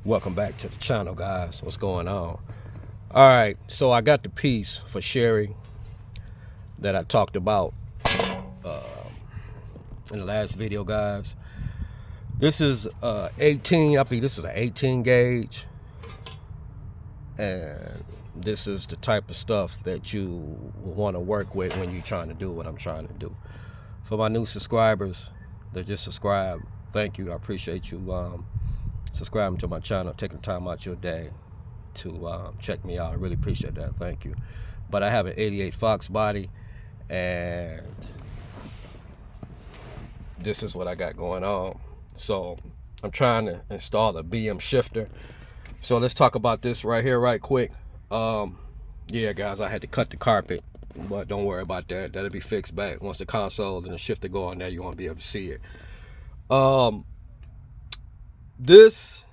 Welcome back to the channel, guys. What's going on? All right, so I got the piece for Sherry that I talked about in the last video, guys. This is 18. I think this is an 18 gauge, and this is the type of stuff that you want to work with when you're trying to do what I'm trying to do. For my new subscribers that just subscribe, thank you. I appreciate you subscribing to my channel, taking time out your day to check me out. I really appreciate that. Thank you. But I have an 88 Fox body, and this is what I got going on. So I'm trying to install a mshifter. So let's talk about this right here right quick. Yeah, guys, I had to cut the carpet, but don't worry about that. That'll be fixed back. Once the console and the shifter go on there, you won't be able to see it. This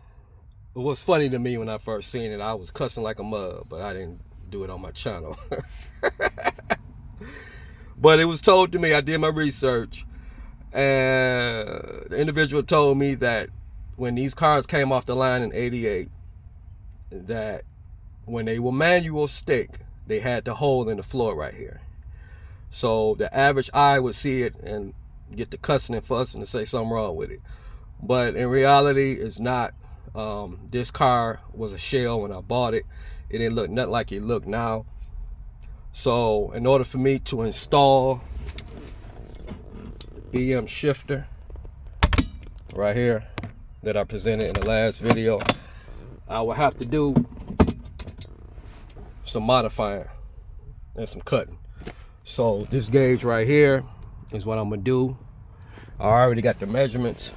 was funny to me when I first seen it. I was cussing like a mug, but I didn't do it on my channel. But it was told to me. I did my research, and the individual told me that when these cars came off the line in '88, that when they were manual stick, they had the hole in the floor right here. So the average eye would see it and get the cussing and fussing and say something wrong with it. But in reality, it's not. This car was a shell when I bought it. It didn't look nothing like it look now. So in order for me to install the mshifter right here that I presented in the last video, I will have to do some modifying and some cutting. So this gauge right here is what I'm gonna do. I already got the measurements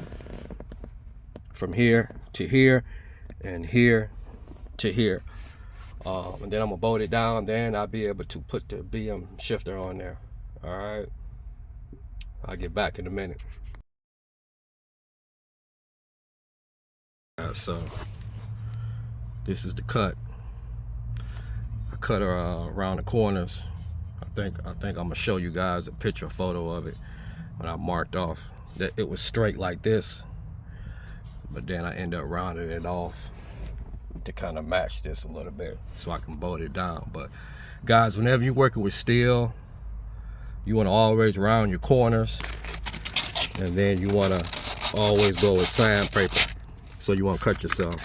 from here to here and here to here, and then I'm gonna bolt it down. Then I'll be able to put the mshifter on there. All right, I'll get back in a minute. So this is the cut. I cut her around the corners. I think I'm gonna show you guys a picture, photo of it when I marked off that it was straight like this, but then I end up rounding it off to kind of match this a little bit so I can bolt it down. But guys, whenever you're working with steel, you want to always round your corners, and then you want to always go with sandpaper, so you won't cut yourself.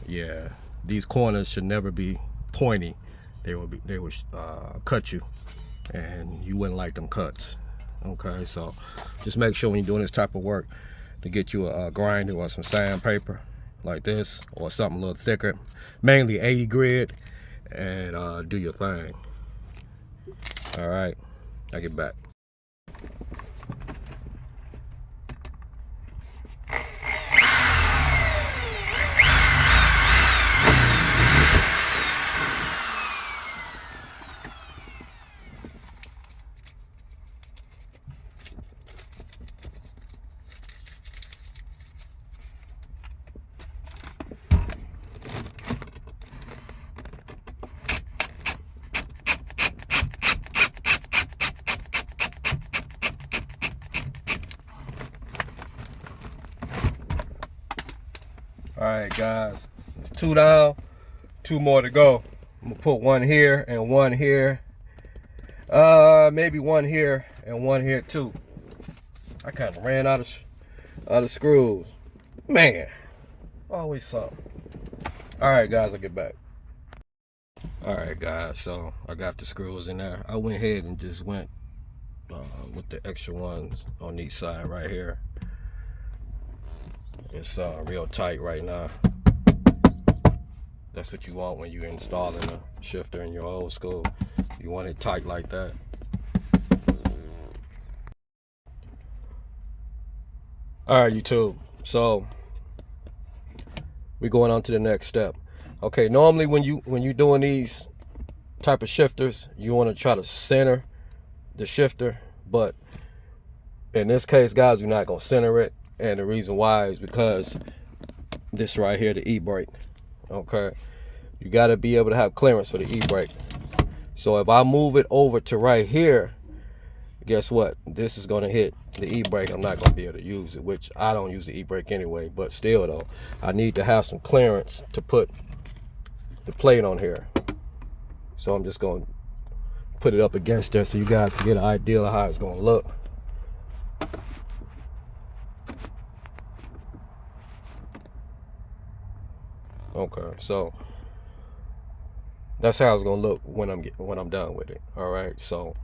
Yeah, these corners should never be pointy. They will cut you, and you wouldn't like them cuts. Okay, so just make sure when you're doing this type of work to get you a grinder or some sandpaper like this, or something a little thicker, mainly 80 grit, and do your thing. All right, I'll get back. All right, guys, it's 2 down, 2 more to go. I'm gonna put 1 here and 1 here. Maybe 1 here and 1 here too. I kind of ran out of screws. Man, always something. All right, guys, I'll get back. All right, guys, so I got the screws in there. I went ahead and just went with the extra ones on each side right here. It's real tight right now. That's what you want when you're installing a shifter in your old school. You want it tight like that. All right, YouTube. So we're going on to the next step. Okay, normally when you're doing these type of shifters, you want to try to center the shifter, but in this case, guys, you're not gonna center it. And the reason why is because this right here, the e-brake. Okay, you got to be able to have clearance for the e-brake. So if I move it over to right here, guess what? This is gonna hit the e-brake. I'm not gonna be able to use it, which I don't use the e-brake anyway, but still though, I need to have some clearance to put the plate on here. So I'm just gonna put it up against there so you guys can get an idea of how it's gonna look. Okay, so that's how it's gonna look when I'm done with it. All right, so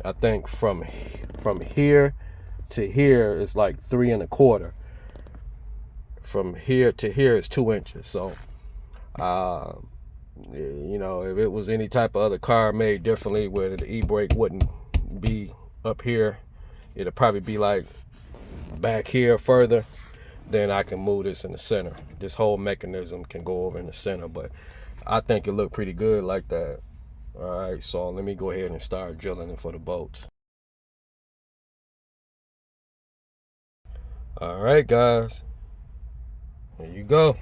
I think from here to here is like 3 1/4. From here to here is 2 inches. So you know, if it was any type of other car made differently where the e-brake wouldn't be up here, it'd probably be like back here further, then I can move this in the center. This whole mechanism can go over in the center, but I think it looked pretty good like that. All right, so let me go ahead and start drilling it for the bolts. All right, guys, there you go.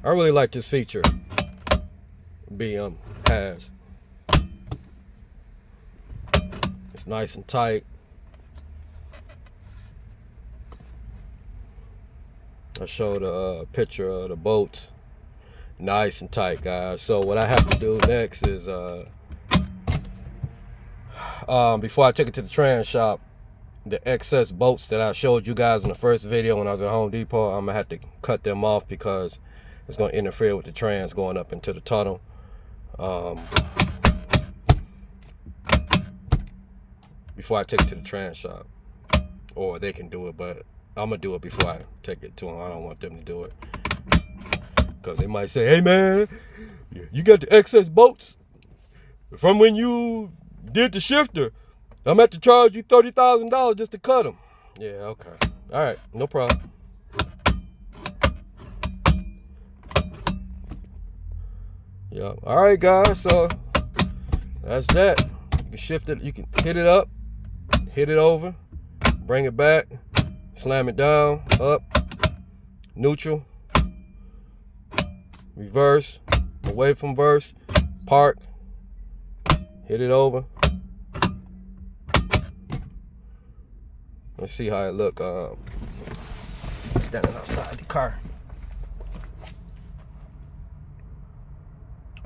I really like this feature BM has. It's nice and tight. I showed a picture of the bolts. Nice and tight, guys. So what I have to do next is before I took it to the trans shop, the excess bolts that I showed you guys in the first video when I was at Home Depot, I'm gonna have to cut them off because it's gonna interfere with the trans going up into the tunnel. Before I take it to the trans shop, or they can do it, but I'm gonna do it before I take it to them. I don't want them to do it because they might say, "Hey man, you got the excess bolts from when you did the shifter. I'm at to charge you $30,000 just to cut them." Yeah, okay, all right, no problem. Yeah, all right, guys. So that's that. You can shift it. You can hit it up, hit it over, bring it back, slam it down, up, neutral, reverse, away from verse, park, hit it over. Let's see how it look. Standing outside the car.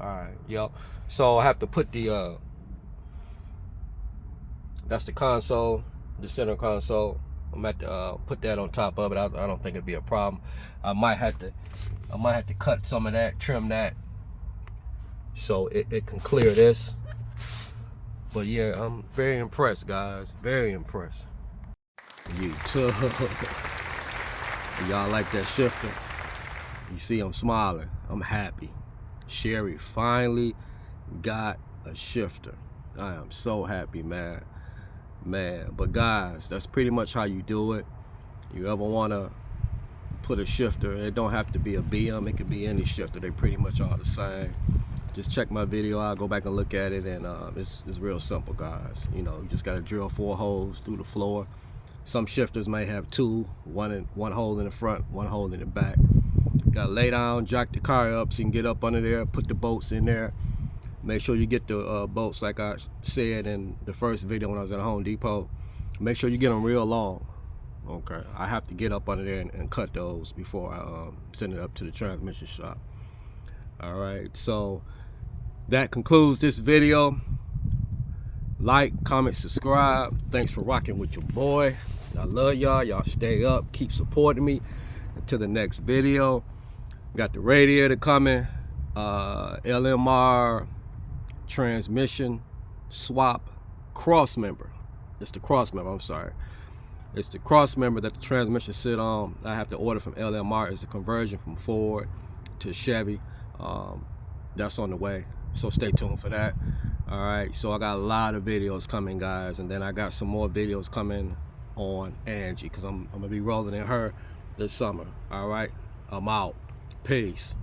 All right, yep. So I have to put the that's the console, the center console. I'm at to put that on top of it. I don't think it'd be a problem. I might have to cut some of that, trim that, so it can clear this. But yeah, I'm very impressed, guys. Very impressed. YouTube. Y'all like that shifter? You see I'm smiling. I'm happy. Sherry finally got a shifter. I am so happy, man. But guys, that's pretty much how you do it. You ever want to put a shifter, it don't have to be a BM, it could be any shifter. They pretty much all the same. Just check my video out, go back and look at it, and it's real simple, guys. You know, you just got to drill 4 holes through the floor. Some shifters may have 2, one hole in the front, 1 hole in the back. You gotta lay down, jack the car up so you can get up under there, put the bolts in there. Make sure you get the bolts like I said in the first video when I was at Home Depot. Make sure you get them real long. Okay, I have to get up under there and cut those before I send it up to the transmission shop. All right, so that concludes this video. Like, comment, subscribe. Thanks for rocking with your boy. I love y'all. Y'all stay up, keep supporting me. Until the next video. Got the radiator coming, LMR transmission swap cross member. It's the cross member, I'm sorry. It's the cross member that the transmission sit on. I have to order from LMR. It's a conversion from Ford to Chevy. That's on the way, so stay tuned for that. All right, so I got a lot of videos coming, guys, and then I got some more videos coming on Angie because I'm gonna be rolling in her this summer. All right, I'm out. Peace.